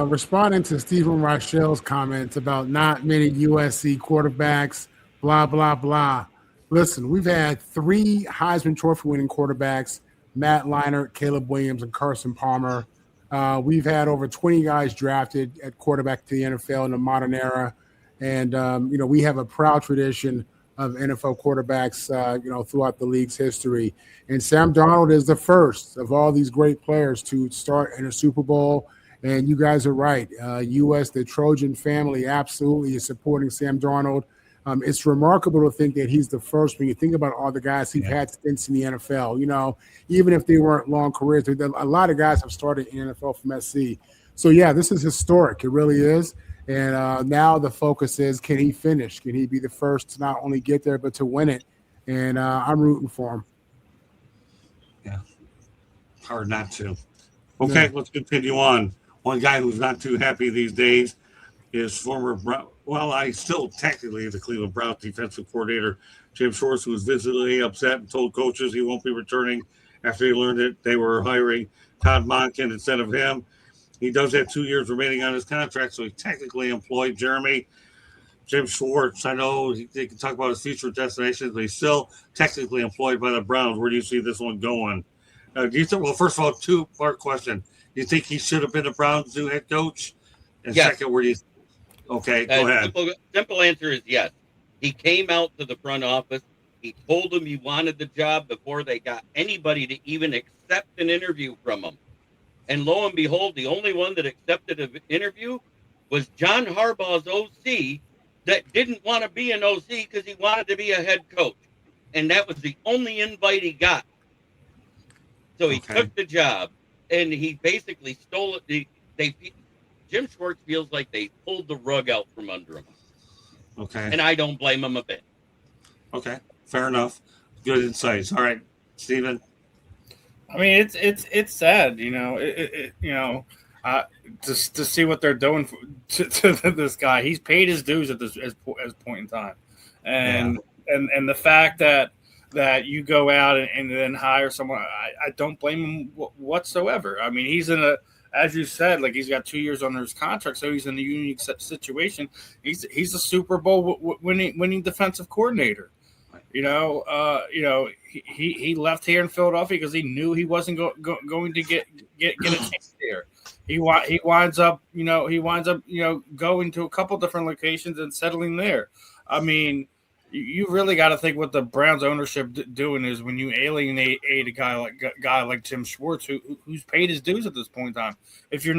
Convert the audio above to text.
responding to Stephen Rochelle's comments about not many USC quarterbacks, blah, blah, blah. Listen, we've had three Heisman Trophy winning quarterbacks: Matt Leinart, Caleb Williams, and Carson Palmer. We've had over 20 guys drafted at quarterback to the NFL in the modern era. And, we have a proud tradition of NFL quarterbacks, throughout the league's history. And Sam Darnold is the first of all these great players to start in a Super Bowl. And you guys are right. the Trojan family absolutely is supporting Sam Darnold. It's remarkable to think that he's the first when you think about all the guys who've had stints in the NFL. Even if they weren't long careers, a lot of guys have started in the NFL from SC. So, yeah, this is historic. It really is. And now the focus is, can he finish? Can he be the first to not only get there, but to win it? And I'm rooting for him. Yeah. Hard not to. Okay, Let's continue on. One guy who's not too happy these days is former still technically the Cleveland Browns defensive coordinator, Jim Schwartz, who was visibly upset and told coaches he won't be returning after he learned that they were hiring Todd Monken instead of him. He does have 2 years remaining on his contract, so he's technically employed. Jeremy, Jim Schwartz, I know they can talk about his future destinations, but he's still technically employed by the Browns. Where do you see this one going? Do you think? Well, first of all, two-part question. Do you think he should have been the Browns' new head coach? And second, where do you? Okay, go ahead. Simple answer is yes. He came out to the front office. He told them he wanted the job before they got anybody to even accept an interview from him. And lo and behold, the only one that accepted an interview was John Harbaugh's OC that didn't want to be an OC because he wanted to be a head coach. And that was the only invite he got. So he took the job, and he basically stole it. Jim Schwartz feels like they pulled the rug out from under him. Okay. And I don't blame him a bit. Okay, fair enough. Good insights. All right, Steven. I mean, it's sad, just to see what they're doing to this guy. He's paid his dues at this as point in time, and the fact that you go out and then hire someone, I don't blame him whatsoever. I mean, he's in as you said, like he's got 2 years under his contract, so he's in a unique situation. He's a Super Bowl winning defensive coordinator. He left here in Philadelphia because he knew he wasn't going to get a chance here. He winds up going to a couple different locations and settling there. I mean, you really got to think what the Browns ownership doing is when you alienate a guy like Jim Schwartz, who's paid his dues at this point in time. If you're